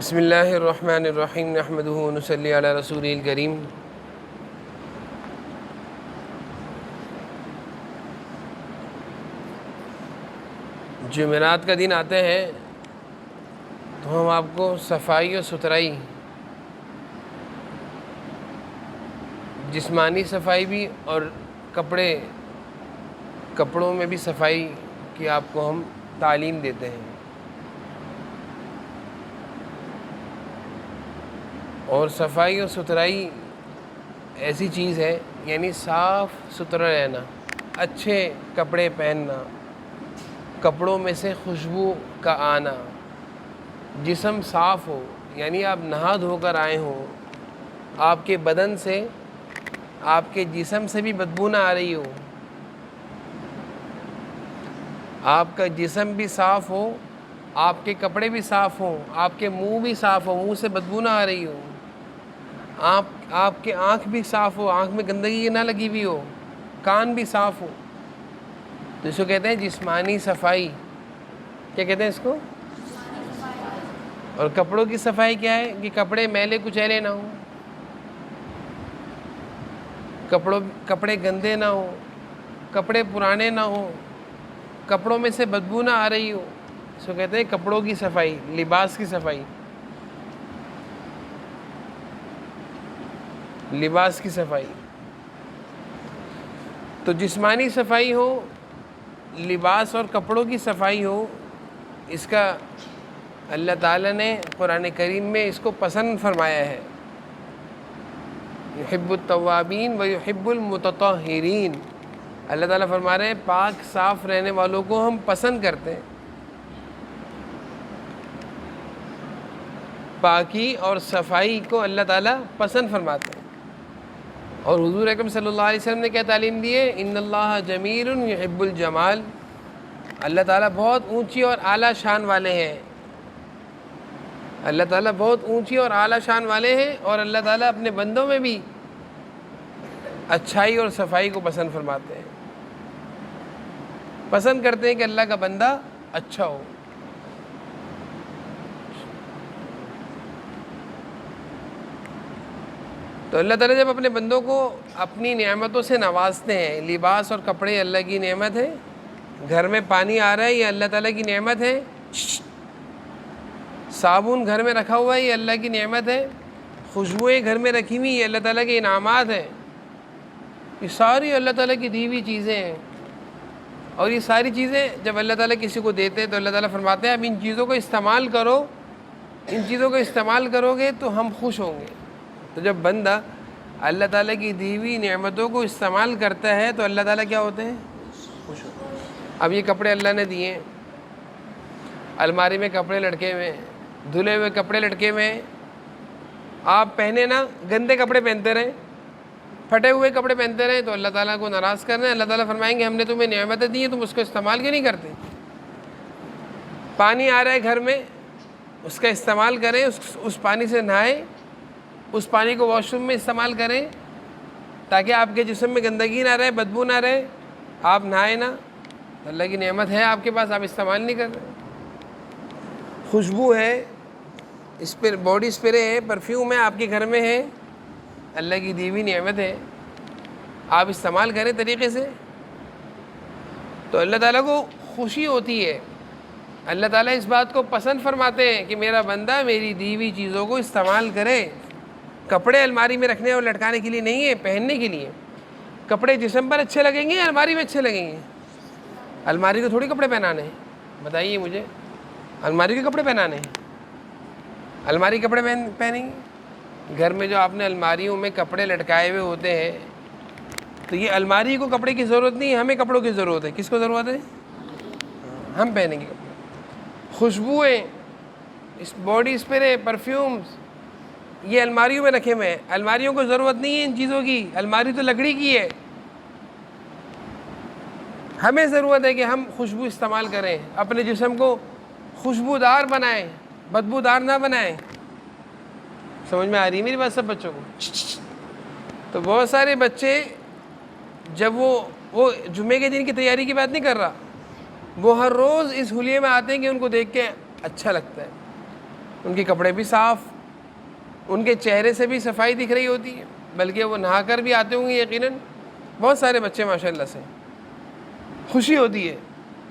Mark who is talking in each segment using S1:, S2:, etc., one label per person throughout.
S1: بسم اللہ الرحمن الرحیم نحمدہ ونصلی علی رسولہ الکریم۔ جمعرات کا دن آتے ہیں تو ہم آپ کو صفائی اور ستھرائی، جسمانی صفائی بھی اور کپڑوں میں بھی صفائی کی آپ کو ہم تعلیم دیتے ہیں۔ اور صفائی اور ستھرائی ایسی چیز ہے، یعنی صاف ستھرا رہنا، اچھے کپڑے پہننا، کپڑوں میں سے خوشبو کا آنا، جسم صاف ہو، یعنی آپ نہا دھو کر آئے ہوں، آپ کے بدن سے، آپ کے جسم سے بھی بدبو نہ آ رہی ہو، آپ کا جسم بھی صاف ہو، آپ کے کپڑے بھی صاف ہوں، آپ کے منہ بھی صاف ہو، منہ سے بدبو نہ آ رہی ہو، آپ کے آنکھ بھی صاف ہو، آنکھ میں گندگی نہ لگی ہوئی ہو، کان بھی صاف ہو، تو اس کو کہتے ہیں جسمانی صفائی۔ کیا کہتے ہیں اس کو؟ اور کپڑوں کی صفائی کیا ہے کہ کپڑے میلے کچیلے نہ ہوں، کپڑے گندے نہ ہوں، کپڑے پرانے نہ ہوں، کپڑوں میں سے بدبو نہ آ رہی ہو، اس کو کہتے ہیں کپڑوں کی صفائی، لباس کی صفائی، لباس کی صفائی۔ تو جسمانی صفائی ہو، لباس اور کپڑوں کی صفائی ہو، اس کا اللہ تعالیٰ نے قرآن کریم میں اس کو پسند فرمایا ہے۔ یحب التوابین و یحب المتطہرین، اللہ تعالیٰ فرما رہے ہیں پاک صاف رہنے والوں کو ہم پسند کرتے ہیں۔ پاکی اور صفائی کو اللہ تعالیٰ پسند فرماتے ہیں۔ اور حضور اکرم صلی اللہ علیہ وسلم نے کیا تعلیم دی ہے؟ ان اللہ جمیل یحب الجمال، اللہ تعالیٰ بہت اونچی اور اعلیٰ شان والے ہیں، اللہ تعالیٰ بہت اونچی اور اعلیٰ شان والے ہیں، اور اللہ تعالیٰ اپنے بندوں میں بھی اچھائی اور صفائی کو پسند فرماتے ہیں، پسند کرتے ہیں کہ اللہ کا بندہ اچھا ہو۔ تو اللہ تعالیٰ جب اپنے بندوں کو اپنی نعمتوں سے نوازتے ہیں، لباس اور کپڑے اللہ کی نعمت ہے، گھر میں پانی آ رہا ہے یہ اللہ تعالیٰ کی نعمت ہے، صابن گھر میں رکھا ہوا ہے یہ اللہ کی نعمت ہے، خوشبوئیں گھر میں رکھی ہوئی یہ اللہ تعالیٰ کے انعامات ہیں، یہ ساری اللہ تعالیٰ کی دی ہوئی چیزیں ہیں۔ اور یہ ساری چیزیں جب اللہ تعالیٰ کسی کو دیتے ہیں تو اللہ تعالیٰ فرماتے ہیں اب ان چیزوں کو استعمال کرو، ان چیزوں کو استعمال کرو گے تو ہم خوش ہوں گے۔ تو جب بندہ اللہ تعالیٰ کی دی ہوئی نعمتوں کو استعمال کرتا ہے تو اللہ تعالیٰ کیا ہوتے ہیں؟ خوش ہوتے ہیں۔ اب یہ کپڑے اللہ نے دیے ہیں، الماری میں کپڑے لٹکے ہوئے ہیں، دھلے ہوئے کپڑے لٹکے ہوئے ہیں، آپ پہنے نا گندے کپڑے پہنتے رہیں، پھٹے ہوئے کپڑے پہنتے رہیں تو اللہ تعالیٰ کو ناراض کر رہے ہیں۔ اللہ تعالیٰ فرمائیں گے ہم نے تمہیں نعمتیں دی ہیں، تم اس کو استعمال کیوں نہیں کرتے؟ پانی آ رہا ہے گھر میں، اس کا استعمال کریں، اس پانی سے نہائیں، اس پانی کو واش روم میں استعمال کریں تاکہ آپ کے جسم میں گندگی نہ رہے، بدبو نہ رہے، آپ نہائیں نہ، اللہ کی نعمت ہے آپ کے پاس، آپ استعمال نہیں کر رہے۔ خوشبو ہے، باڈی اسپرے ہے، پرفیوم ہے، آپ کے گھر میں ہے، اللہ کی دی ہوئی نعمت ہے، آپ استعمال کریں طریقے سے تو اللہ تعالیٰ کو خوشی ہوتی ہے، اللہ تعالیٰ اس بات کو پسند فرماتے ہیں کہ میرا بندہ میری دی ہوئی چیزوں کو استعمال کرے۔ کپڑے الماری میں رکھنے اور لٹکانے کے لیے نہیں ہے، پہننے کے لیے۔ کپڑے جسم پر اچھے لگیں گے، الماری میں اچھے لگیں گے؟ الماری کو تھوڑی کپڑے پہنانے ہیں، بتائیے مجھے، الماری کے کپڑے پہنانے ہیں؟ الماری کپڑے پہنیں گے؟ گھر میں جو آپ نے الماریوں میں کپڑے لٹکائے ہوئے ہوتے ہیں تو یہ الماری کو کپڑے کی ضرورت نہیں ہے، ہمیں کپڑوں کی ضرورت ہے۔ کس کو ضرورت ہے؟ ہم پہنیں گے کپڑے۔ خوشبوئیں، اس باڈی اسپرے، پرفیومز، یہ الماریوں میں رکھے ہوئے ہیں، الماریوں کو ضرورت نہیں ہے ان چیزوں کی، الماری تو لکڑی کی ہے۔ ہمیں ضرورت ہے کہ ہم خوشبو استعمال کریں، اپنے جسم کو خوشبودار بنائیں، بدبودار نہ بنائیں۔ سمجھ میں آ رہی ہے میری بات سب بچوں کو؟ تو بہت سارے بچے جب وہ جمعے کے دن کی تیاری کی بات نہیں کر رہا، وہ ہر روز اس حلیے میں آتے ہیں کہ ان کو دیکھ کے اچھا لگتا ہے، ان کے کپڑے بھی صاف، ان کے چہرے سے بھی صفائی دکھ رہی ہوتی ہے، بلکہ وہ نہا کر بھی آتے ہوں گے یقیناً۔ بہت سارے بچے ماشاءاللہ سے خوشی ہوتی ہے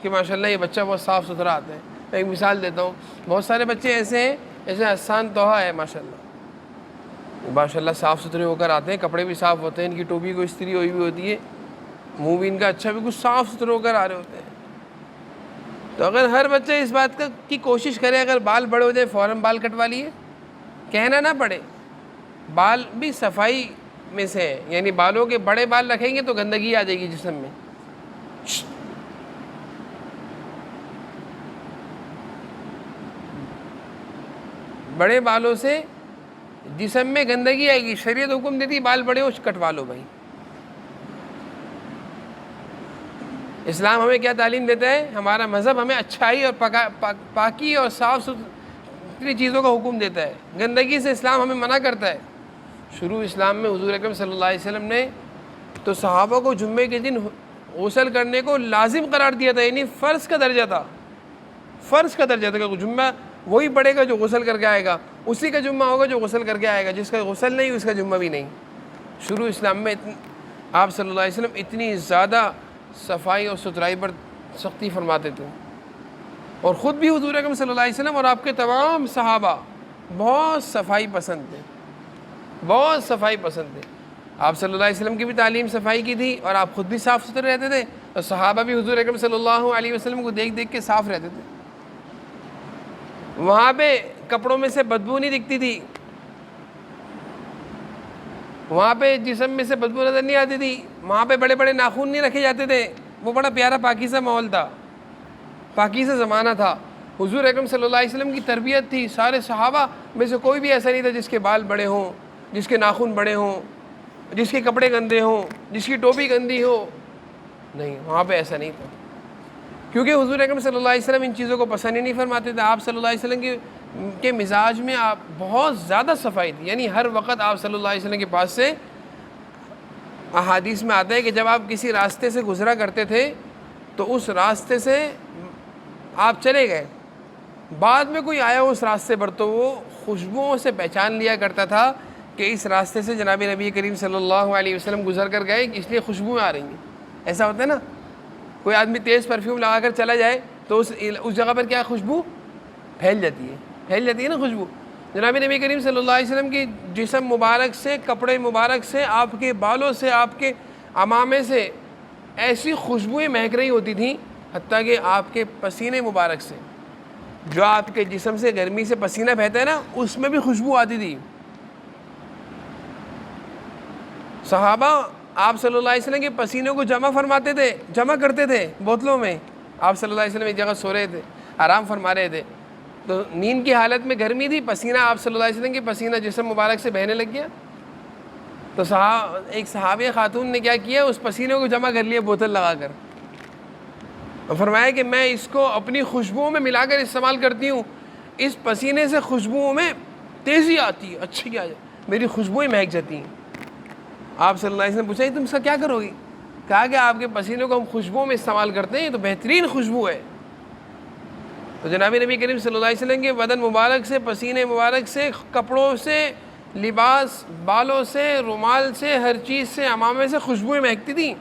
S1: کہ ماشاءاللہ یہ بچہ بہت صاف ستھرا آتا ہے۔ میں ایک مثال دیتا ہوں، بہت سارے بچے ایسے ہیں جیسے حسان توحہ ہے ماشاءاللہ صاف ستھرے ہو کر آتے ہیں، کپڑے بھی صاف ہوتے ہیں، ان کی ٹوپی کو استری ہوئی بھی ہوتی ہے، منہ بھی ان کا اچھا، بھی کچھ صاف ستھرے ہو کر آ رہے ہوتے ہیں۔ تو اگر ہر بچہ اس بات کی کوشش کرے، اگر بال بڑے ہو جائے فوراً بال کٹوا لیے، کہنا نہ پڑے، بال بھی صفائی میں سے ہے، یعنی بالوں کے بڑے بال رکھیں گے تو گندگی آ جائے گی جسم میں۔ بڑے بالوں سے جسم میں گندگی آئے گی، شریعت حکم دیتی بال بڑے ہو کٹوا لو بھائی۔ اسلام ہمیں کیا تعلیم دیتا ہے؟ ہمارا مذہب ہمیں اچھائی اور پاکی اور صاف ستھری چیزوں کا حکم دیتا ہے، گندگی سے اسلام ہمیں منع کرتا ہے۔ شروع اسلام میں حضور اکرم صلی اللہ علیہ وسلم نے تو صحابہ کو جمعے کے دن غسل کرنے کو لازم قرار دیا تھا، یعنی فرض کا درجہ تھا، فرض کا درجہ تھا کہ جمعہ وہی پڑھے گا جو غسل کر کے آئے گا، اسی کا جمعہ ہوگا جو غسل کر کے آئے گا، جس کا غسل نہیں اس کا جمعہ بھی نہیں۔ شروع اسلام میں آپ صلی اللہ علیہ وسلم اتنی زیادہ صفائی اور ستھرائی پر سختی فرماتے تھے، اور خود بھی حضور اکرم صلی اللہ علیہ وسلم اور آپ کے تمام صحابہ بہت صفائی پسند تھے، بہت صفائی پسند تھے۔ آپ صلی اللہ علیہ وسلم کی بھی تعلیم صفائی کی تھی، اور آپ خود بھی صاف ستھرے رہتے تھے، اور صحابہ بھی حضور اکرم صلی اللہ علیہ وسلم کو دیکھ دیکھ کے صاف رہتے تھے۔ وہاں پہ کپڑوں میں سے بدبو نہیں دکھتی تھی، وہاں پہ جسم میں سے بدبو نظر نہیں آتی تھی، وہاں پہ بڑے بڑے ناخن نہیں رکھے جاتے تھے، وہ بڑا پیارا پاکیزہ ماحول تھا، پاکیزہ زمانہ تھا۔ حضور اکرم صلی اللہ علیہ وسلم کی تربیت تھی، سارے صحابہ میں سے کوئی بھی ایسا نہیں تھا جس کے بال بڑے ہوں، جس کے ناخن بڑے ہوں، جس کے کپڑے گندے ہوں، جس کی ٹوپی گندی ہو، نہیں، وہاں پہ ایسا نہیں تھا، کیونکہ حضور اکرم صلی اللہ علیہ وسلم ان چیزوں کو پسند ہی نہیں فرماتے تھے۔ آپ صلی اللہ علیہ وسلم کے مزاج میں آپ بہت زیادہ صفائی تھی، یعنی ہر وقت آپ صلی اللہ علیہ وسلم کے پاس سے احادیث میں آتا ہے کہ جب آپ کسی راستے سے گزرا کرتے تھے تو اس راستے سے آپ چلے گئے، بعد میں کوئی آیا اس راستے پر تو وہ خوشبوؤں سے پہچان لیا کرتا تھا کہ اس راستے سے جناب نبی کریم صلی اللہ علیہ وسلم گزر کر گئے، اس لیے خوشبوئیں آ رہی ہیں۔ ایسا ہوتا ہے نا، کوئی آدمی تیز پرفیوم لگا کر چلا جائے تو اس جگہ پر کیا خوشبو پھیل جاتی ہے نا خوشبو۔ جناب نبی کریم صلی اللہ علیہ وسلم کی جسم مبارک سے، کپڑے مبارک سے، آپ کے بالوں سے، آپ کے عمامے سے ایسی خوشبوئیں مہک رہی ہوتی تھیں، حتیٰ کہ آپ کے پسینے مبارک سے، جو آپ کے جسم سے گرمی سے پسینہ بہتا ہے نا، اس میں بھی خوشبو آتی تھی۔ صحابہ آپ صلی اللہ علیہ وسلم کے پسینوں کو جمع فرماتے تھے، جمع کرتے تھے بوتلوں میں۔ آپ صلی اللہ علیہ وسلم ایک جگہ سو رہے تھے، آرام فرما رہے تھے، تو نیند کی حالت میں گرمی تھی، پسینہ آپ صلی اللہ علیہ وسلم کے پسینہ جسم مبارک سے بہنے لگ گیا، تو ایک صحابیہ خاتون نے کیا کیا، اس پسینے کو جمع کر لیا بوتل لگا کر، اور فرمایا کہ میں اس کو اپنی خوشبوؤں میں ملا کر استعمال کرتی ہوں، اس پسینے سے خوشبوؤں میں تیزی آتی ہے، اچھی آ جائے، میری خوشبوئیں مہک جاتی ہیں۔ آپ صلی اللہ علیہ وسلم پوچھا تم اس کا کیا کرو گی؟ کہا کہ آپ کے پسینے کو ہم خوشبوؤں میں استعمال کرتے ہیں، یہ تو بہترین خوشبو ہے۔ تو جناب نبی کریم صلی اللہ علیہ وسلم کے بدن مبارک سے، پسینے مبارک سے، کپڑوں سے، لباس، بالوں سے، رومال سے، ہر چیز سے، عمامے سے خوشبوئیں مہکتی تھیں،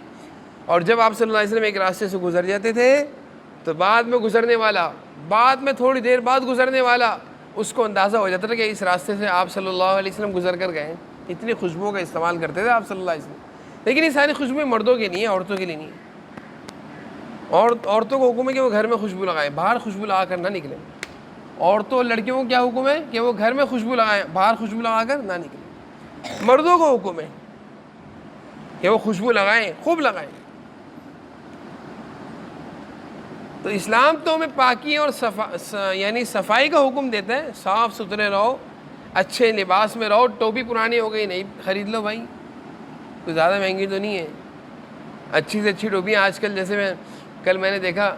S1: اور جب آپ صلی اللہ علیہ وسلم ایک راستے سے گزر جاتے تھے تو بعد میں گزرنے والا، بعد میں تھوڑی دیر بعد گزرنے والا، اس کو اندازہ ہو جاتا تھا کہ اس راستے سے آپ صلی اللہ علیہ وسلم گزر کر گئے۔ اتنی خوشبوؤں کا استعمال کرتے تھے آپ صلی اللہ علیہ وسلم۔ لیکن یہ ساری خوشبوئیں مردوں کے لیے ہیں، عورتوں کے لیے نہیں ہیں۔ عورتوں کو حکم ہے کہ وہ گھر میں خوشبو لگائیں، باہر خوشبو لگا کر نہ نکلیں۔ عورتوں اور لڑکیوں کو کیا حکم ہے کہ وہ گھر میں خوشبو لگائیں، باہر خوشبو لگا کر نہ نکلیں۔ مردوں کو حکم ہے کہ وہ خوشبو لگائیں، خوب لگائیں۔ تو اسلام تو ہمیں پاکی اور یعنی صفائی کا حکم دیتا ہے، صاف ستھرے رہو، اچھے لباس میں رہو۔ ٹوپی پرانی ہو گئی، نہیں خرید لو بھائی، کوئی زیادہ مہنگی تو نہیں ہے، اچھی سے اچھی ٹوپیاں آج کل، جیسے کل میں نے دیکھا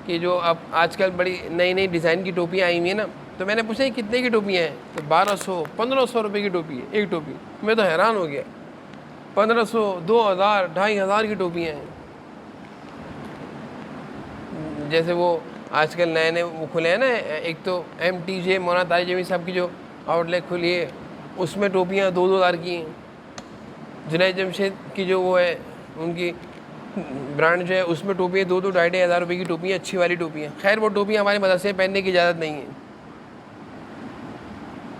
S1: کہ جو اب آج کل بڑی نئی نئی ڈیزائن کی ٹوپیاں آئی ہوئی ہیں نا، تو میں نے پوچھا یہ کتنے کی ٹوپیاں ہیں؟ تو 1200 1500 روپے کی ٹوپی ہے ایک ٹوپی۔ میں تو حیران ہو گیا، 1500 2000 2500 کی ٹوپیاں ہیں۔ جیسے وہ آج کل نئے نئے وہ کھلے ہیں نا، ایک تو MTJ مولانا طارق جمیل صاحب کی جو آؤٹ لیٹ کھلی ہے، اس میں ٹوپیاں 2,000 کی ہیں. جنید جمشید کی جو وہ ہے ان کی برانڈ جو ہے، اس میں ٹوپیاں 2,000-2,500 روپے کی ٹوپیاں، اچھی والی ٹوپیاں. خیر وہ ٹوپیاں ہمارے مدرسے میں پہننے کی اجازت نہیں ہے،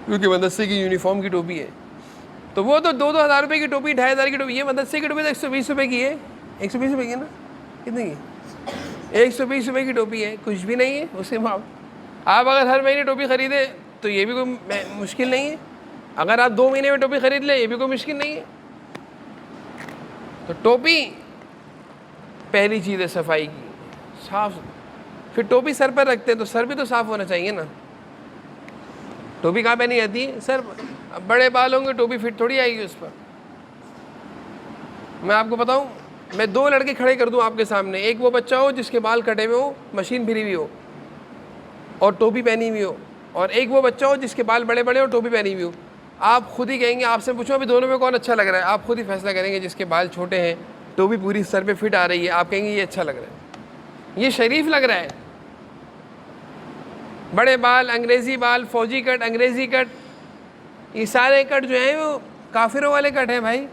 S1: کیونکہ مدرسے کی یونیفارم کی ٹوپی ہے. تو وہ تو 2,000 روپے کی ٹوپی، 2,500 کی ٹوپی. یہ مدرسے کی ٹوپی تو 120 روپے کی ہے. 120 روپے کی ہے نا، کتنے کی؟ 120 روپے کی ٹوپی ہے، کچھ بھی نہیں ہے اس کے بعد. آپ اگر ہر مہینے ٹوپی خریدیں تو یہ بھی کوئی مشکل نہیں ہے. اگر آپ 2 مہینے میں ٹوپی خرید لیں یہ بھی کوئی مشکل نہیں ہے. تو ٹوپی پہلی چیز ہے صفائی کی، صاف. پھر ٹوپی سر پر رکھتے ہیں تو سر بھی تو صاف ہونا چاہیے نا. ٹوپی کہاں پہنی جاتی ہے؟ سر. بڑے بال ہوں گے ٹوپی فٹ تھوڑی آئے گی اس پر. میں آپ کو بتاؤں، میں 2 لڑکے کھڑے کر دوں آپ کے سامنے، ایک وہ بچہ ہو جس کے بال کٹے ہوئے ہو، مشین پھری ہوئی ہو اور ٹوپی پہنی ہوئی ہو، اور ایک وہ بچہ ہو جس کے بال بڑے بڑے ہو، ٹوپی پہنی ہوئی ہو. آپ خود ہی کہیں گے، آپ سے پوچھو ابھی دونوں میں کون اچھا لگ رہا ہے، آپ خود ہی فیصلہ کریں گے. جس کے بال چھوٹے ہیں، ٹوپی پوری سر پہ فٹ آ رہی ہے، آپ کہیں گے یہ اچھا لگ رہا ہے، یہ شریف لگ رہا ہے. بڑے بال، انگریزی بال، فوجی کٹ، انگریزی کٹ، یہ سارے کٹ جو ہیں وہ کافروں والے کٹ ہیں بھائی.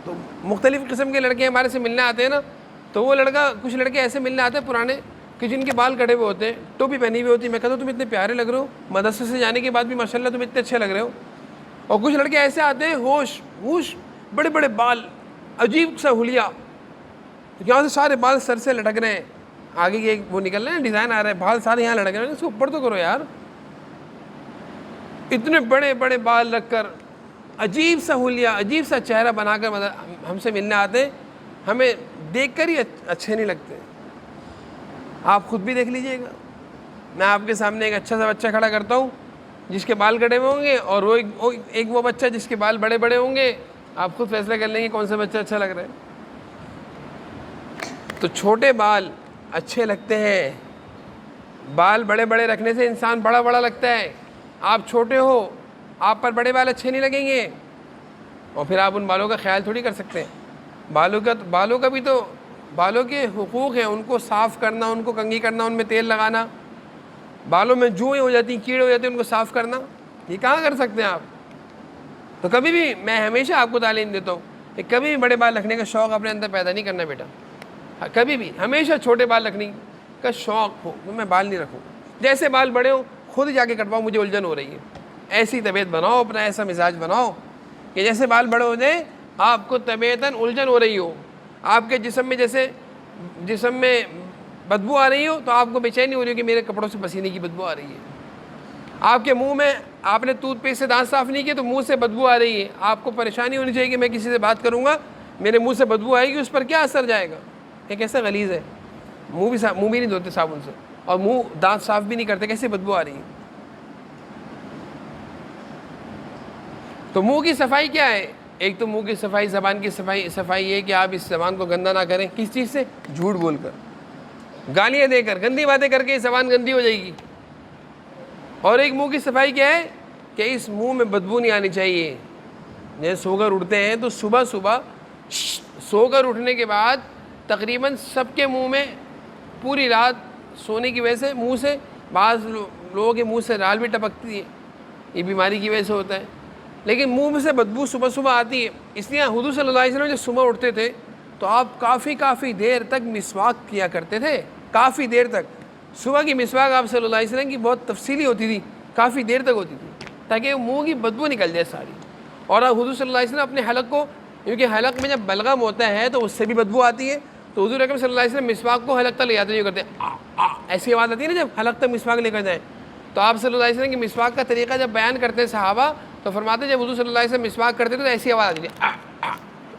S1: تو مختلف قسم کے لڑکے ہمارے سے ملنے آتے ہیں نا، تو وہ لڑکا، کچھ لڑکے ایسے ملنے آتے ہیں پرانے کہ جن کے بال کٹے ہوئے ہوتے ہیں، ٹوپی پہنی ہوئی ہوتی ہے. میں کہتا ہوں تم اتنے پیارے لگ رہے ہو، مدرسے سے جانے کے بعد بھی ماشاءاللہ تم اتنے اچھے لگ رہے ہو. اور کچھ لڑکے ایسے آتے ہیں ہوش بڑے بڑے بال، عجیب سا حلیہ، یہاں سے سارے بال سر سے لٹک رہے ہیں، آگے کے وہ نکل رہے ہیں، ڈیزائن آ رہا ہے، بال سارے یہاں لٹک رہے ہیں. اس کو اوپر تو کرو یار. اتنے بڑے بڑے بال رکھ کر، عجیب سا حلیہ، عجیب سا چہرہ بنا کر ہم سے ملنے آتے ہیں. ہمیں دیکھ کر ہی اچھے نہیں لگتے. آپ خود بھی دیکھ لیجئے گا. میں آپ کے سامنے ایک اچھا سا بچہ کھڑا کرتا ہوں جس کے بال کٹے ہوئے ہوں گے، اور وہ ایک وہ بچہ جس کے بال بڑے بڑے ہوں گے. آپ خود فیصلہ کر لیں گے کون سا بچہ اچھا لگ رہا ہے. تو چھوٹے بال اچھے لگتے ہیں. بال بڑے بڑے رکھنے سے انسان بڑا بڑا لگتا ہے. آپ چھوٹے ہو، آپ پر بڑے بال اچھے نہیں لگیں گے، اور پھر آپ ان بالوں کا خیال تھوڑی کر سکتے ہیں. بالوں کا بھی تو بالوں کے حقوق ہیں، ان کو صاف کرنا، ان کو کنگھی کرنا، ان میں تیل لگانا. بالوں میں جوئیں ہو جاتی ہیں، کیڑے ہو جاتے ہیں، ان کو صاف کرنا، یہ کہاں کر سکتے ہیں آپ. تو کبھی بھی میں ہمیشہ آپ کو تعلیم دیتا ہوں کہ کبھی بھی بڑے بال رکھنے کا شوق اپنے اندر پیدا نہیں کرنا بیٹا. کبھی بھی ہمیشہ چھوٹے بال رکھنے کا شوق ہو. میں بال نہیں رکھوں، جیسے بال بڑے ہوں خود جا کے کٹواؤں، مجھے الجھن ہو رہی ہے. ایسی طبیعت بناؤ، اپنا ایسا مزاج بناؤ کہ جیسے بال بڑے ہو جائیں آپ کو طبیعتاً الجھن ہو رہی ہو، آپ کے جسم میں جیسے جسم میں بدبو آ رہی ہو تو آپ کو بے چینی ہو رہی ہو کہ میرے کپڑوں سے پسینے کی بدبو آ رہی ہے. آپ کے منہ میں آپ نے ٹوتھ پیسٹ سے دانت صاف نہیں کیے تو منہ سے بدبو آ رہی ہے. آپ کو پریشانی ہونی چاہیے کہ میں کسی سے بات کروں گا میرے منہ سے بدبو آئے گی، اس پر کیا اثر جائے گا. یہ کیسا غلیظ ہے، منہ بھی نہیں دھوتے صابن سے، اور منہ دانت صاف بھی نہیں کرتے، کیسے بدبو آ رہی ہے. تو منہ کی صفائی کیا ہے؟ ایک تو منہ کی صفائی، زبان کی صفائی یہ کہ آپ اس زبان کو گندا نہ کریں. کس چیز سے؟ جھوٹ بول کر، گالیاں دے کر، گندی باتیں کر کے یہ زبان گندی ہو جائے گی. اور ایک منہ کی صفائی کیا ہے کہ اس منہ میں بدبو نہیں آنی چاہیے. جیسے سو کر اٹھتے ہیں تو صبح سو کر اٹھنے کے بعد تقریباً سب کے منہ میں پوری رات سونے کی وجہ سے منہ سے بعض لوگوں کے منہ سے رال بھی ٹپکتی ہے، یہ بیماری کی وجہ سے ہوتا ہے. لیکن منہ میں سے بدبو صبح آتی ہے. اس لیے حضور صلی اللہ علیہ وسلم جب صبح اٹھتے تھے تو آپ کافی دیر تک مسواک کیا کرتے تھے. کافی دیر تک صبح کی مسواک آپ صلی اللہ علیہ وسلم کی بہت تفصیلی ہوتی تھی، کافی دیر تک ہوتی تھی تاکہ منہ کی بدبو نکل جائے ساری. اور حضور صلی اللہ علیہ وسلم اپنے حلق کو، کیونکہ حلق میں جب بلغم ہوتا ہے تو اس سے بھی بدبو آتی ہے، تو حضور اکرم صلی اللہ علیہ وسلم مسواک کو حلق تک لے جاتے کرتے ہیں. ایسی آواز آتی ہے نا جب حلق تک مسواک لے کر جائیں. تو آپ صلی اللہ علیہ وسلم کی مسواک کا طریقہ جب بیان کرتے ہیں صحابہ تو فرماتے ہیں جب حضور صلی اللہ علیہ وسلم مسواک کرتے تھے تو ایسی آواز آتی ہے.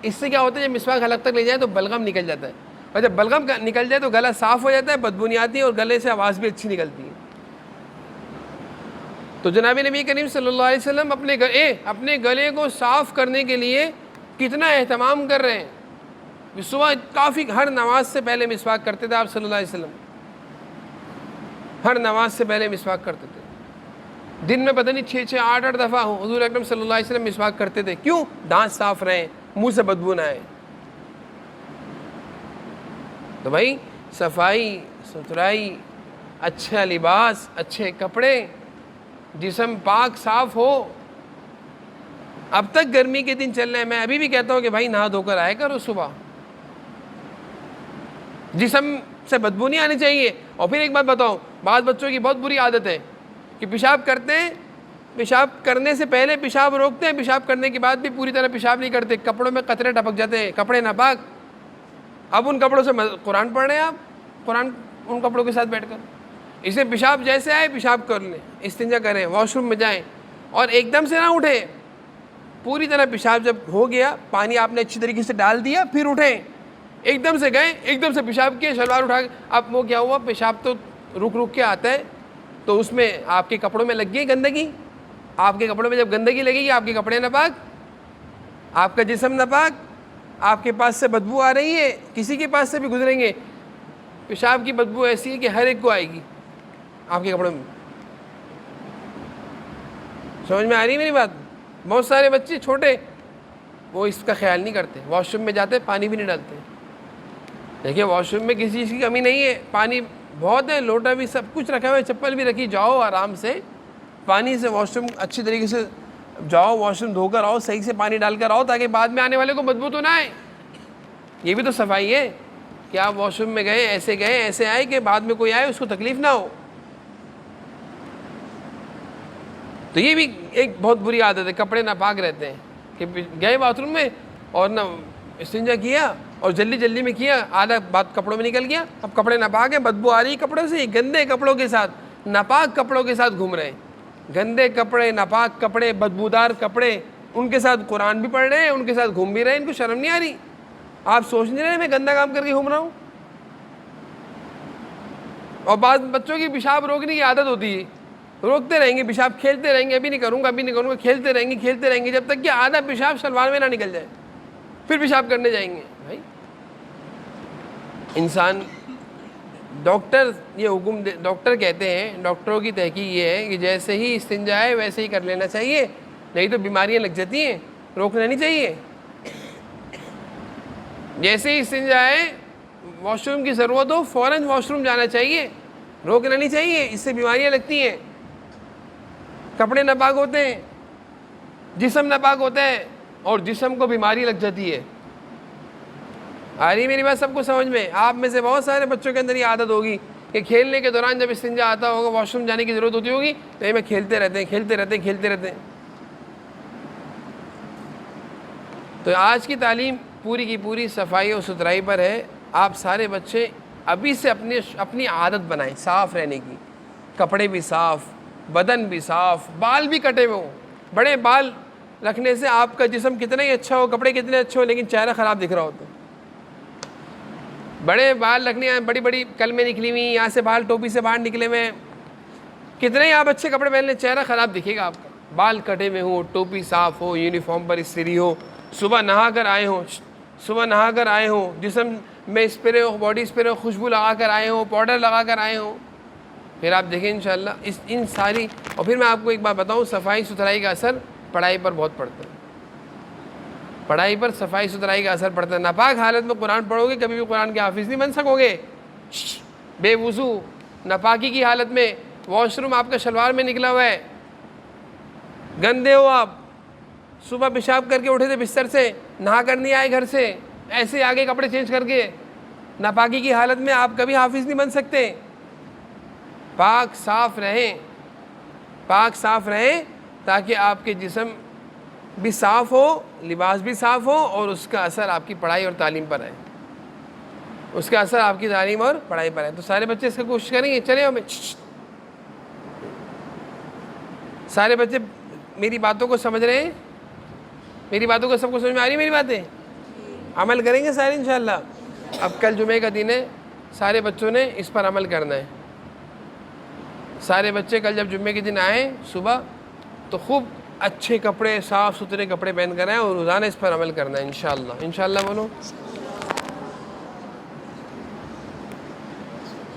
S1: اس سے کیا ہوتا ہے، جب مسواک حلق تک لے جائے تو بلغم نکل جاتا ہے، اور جب بلغم نکل جائے تو گلا صاف ہو جاتا ہے، بدبو نہیں آتی ہے، اور گلے سے آواز بھی اچھی نکلتی ہے. تو جناب نبی کریم صلی اللہ علیہ وسلم اپنے گلے کو صاف کرنے کے لیے کتنا اہتمام کر رہے ہیں. صبح کافی ہر نماز سے پہلے مسواک کرتے تھے آپ صلی اللہ علیہ وسلم، ہر نماز سے پہلے مسواک کرتے تھے. دن میں پتہ نہیں 6-8 دفعہ حضور اکرم صلی اللہ علیہ وسلم مسواک کرتے تھے. کیوں؟ دانت صاف رہیں، منہ سے بدبو نہ آئے. تو بھائی صفائی ستھرائی، اچھا لباس، اچھے کپڑے، جسم پاک صاف ہو. اب تک گرمی کے دن چل رہے ہیں، میں ابھی بھی کہتا ہوں کہ بھائی نہا دھو کر آئے کرو صبح. جسم سے بدبو نہیں آنی چاہیے. اور پھر ایک بات بتاؤں، بعض بچوں کی بہت بری عادت ہے کہ پیشاب کرتے ہیں، پیشاب کرنے سے پہلے پیشاب روکتے ہیں، پیشاب کرنے کے بعد بھی پوری طرح پیشاب نہیں کرتے، کپڑوں میں قطرے ٹپک جاتے ہیں، کپڑے ناپاک. اب ان کپڑوں سے قرآن پڑھ رہے ہیں آپ، قرآن ان کپڑوں کے ساتھ بیٹھ کر. اسے پیشاب جیسے آئے پیشاب کر لیں، استنجا کریں، واش روم میں جائیں اور ایک دم سے نہ اٹھیں. پوری طرح پیشاب جب ہو گیا، پانی آپ نے اچھی طریقے سے ڈال دیا، پھر اٹھیں. ایک دم سے گئے، ایک دم سے پیشاب کیے، شلوار اٹھا کے، اب وہ کیا ہوا، پیشاب تو رک رک کے آتا ہے، تو اس میں آپ کے کپڑوں میں لگ گئی گندگی. آپ کے کپڑوں میں جب گندگی لگے گی، آپ کے کپڑے ناپاک، آپ کا جسم ناپاک، آپ کے پاس سے بدبو آ رہی ہے، کسی کے پاس سے بھی گزریں گے پیشاب کی بدبو ایسی ہے کہ ہر ایک کو آئے گی آپ کے کپڑوں میں. سمجھ میں آ رہی ہے میری بات؟ بہت سارے بچے چھوٹے وہ اس کا خیال نہیں کرتے، واش روم میں جاتے پانی بھی نہیں ڈالتے. دیکھیے واش روم میں کسی چیز کی کمی نہیں ہے، پانی بہت ہے، لوٹا بھی سب کچھ رکھا ہوا ہے، چپل بھی رکھی، جاؤ آرام سے پانی سے واش روم اچھی طریقے سے جاؤ، واش روم دھو کر آؤ، صحیح سے پانی ڈال کر آؤ، تاکہ بعد میں آنے والے کو بدبو تو نہ آئے. یہ بھی تو صفائی ہے کہ آپ واش روم میں گئے، ایسے آئے کہ بعد میں کوئی آئے اس کو تکلیف نہ ہو. تو یہ بھی ایک بہت بری عادت ہے، کپڑے ناپاک رہتے ہیں کہ گئے باتھ روم میں اور نہ استنجا کیا اور جلدی جلدی میں کیا، آدھا بات کپڑوں میں نکل گیا، اب کپڑے ناپاک ہیں، بدبو آ رہی ہے کپڑوں سے، گندے کپڑوں کے ساتھ، ناپاک کپڑوں کے ساتھ گھوم رہے ہیں. گندے کپڑے، ناپاک کپڑے، بدبودار کپڑے، ان کے ساتھ قرآن بھی پڑھ رہے ہیں، ان کے ساتھ گھوم بھی رہے ہیں. ان کو شرم نہیں آ رہی؟ آپ سوچ نہیں رہے میں گندا کام کر کے گھوم رہا ہوں؟ اور بعض بچوں کی پیشاب روکنے کی عادت ہوتی ہے، روکتے رہیں گے پیشاب، کھیلتے رہیں گے، ابھی نہیں کروں گا، کھیلتے رہیں گے جب تک کہ آدھا پیشاب شلوار میں نہ نکل جائے، پھر پیشاب کرنے جائیں گے. بھائی انسان، ڈاکٹر یہ حکم ڈاکٹر کہتے ہیں، ڈاکٹروں کی تحقیق یہ ہے کہ جیسے ہی استنجا ہے ویسے ہی کر لینا چاہیے، نہیں تو بیماریاں لگ جاتی ہیں، روکنا نہیں چاہیے. جیسے ہی استنجا ہے، واش روم کی ضرورت ہو، فوراً واش روم جانا چاہیے، روکنا نہیں چاہیے، اس سے بیماریاں لگتی ہیں. کپڑے ناپاک ہوتے ہیں، جسم ناپاک ہوتا ہے اور جسم کو بیماری لگ جاتی ہے. آ رہی میری بات سب کو سمجھ میں؟ آپ میں سے بہت سارے بچوں کے اندر یہ عادت ہوگی کہ کھیلنے کے دوران جب استنجا آتا ہوگا، واش روم جانے کی ضرورت ہوتی ہوگی، تو میں کھیلتے رہتے ہیں. تو آج کی تعلیم پوری کی پوری صفائی اور ستھرائی پر ہے. آپ سارے بچے ابھی سے اپنی عادت بنائیں صاف رہنے کی، کپڑے بھی صاف، بدن بھی صاف، بال بھی کٹے ہوئے ہوں. بڑے بال رکھنے سے آپ کا جسم کتنا ہی اچھا ہو، کپڑے کتنے اچھے ہو، لیکن چہرہ خراب دکھ رہا ہوتا ہے. بڑے بال رکھنے، بڑی بڑی کلمیں نکلی ہوئی، یہاں سے بال ٹوپی سے باہر نکلے ہوئے، کتنے ہی آپ اچھے کپڑے پہن لیں، چہرہ خراب دکھے گا آپ کا. بال کٹے ہوئے ہوں، ٹوپی صاف ہو، یونیفارم پر استری ہو، صبح نہا کر آئے ہوں، جسم میں اسپرے ہو، باڈی اسپرے ہو، خوشبو لگا کر آئے ہوں، پاؤڈر لگا کر آئے ہوں. پھر آپ دیکھیں انشاءاللہ ان ساری. اور پھر میں آپ کو ایک بات بتاؤں، صفائی ستھرائی کا اثر پڑھائی پر بہت پڑتا ہے. پڑھائی پر صفائی ستھرائی کا اثر پڑتا ہے. ناپاک حالت میں قرآن پڑھو گے، کبھی بھی قرآن کے حافظ نہیں بن سکو گے. بے وضو، ناپاکی کی حالت میں، واش روم آپ کا شلوار میں نکلا ہوا ہے، گندے ہو آپ، صبح پیشاب کر کے اٹھے تھے بستر سے، نہا کر نہیں آئے گھر سے، ایسے آگے کپڑے چینج کر کے، ناپاکی کی حالت میں آپ کبھی حافظ نہیں بن سکتے. پاک صاف رہیں تاکہ آپ کے جسم بھی صاف ہو، لباس بھی صاف ہو، اور اس کا اثر آپ کی پڑھائی اور تعلیم پر ہے. اس کا اثر آپ کی تعلیم اور پڑھائی پر ہے. تو سارے بچے اس کا کوشش کریں گے. چلے ہمیں سارے بچے میری باتوں کو سمجھ رہے ہیں؟ میری باتوں کو سب کو سمجھ میں آ رہی ہے میری باتیں؟ عمل کریں گے سارے انشاءاللہ. اب کل جمعے کا دن ہے، سارے بچوں نے اس پر عمل کرنا ہے. سارے بچے کل جب جمعے کے دن آئیں صبح تو خوب اچھے کپڑے، صاف ستھرے کپڑے پہن کر آئیں اور روزانہ اس پر عمل کرنا ہے انشاءاللہ. انشاءاللہ بولو.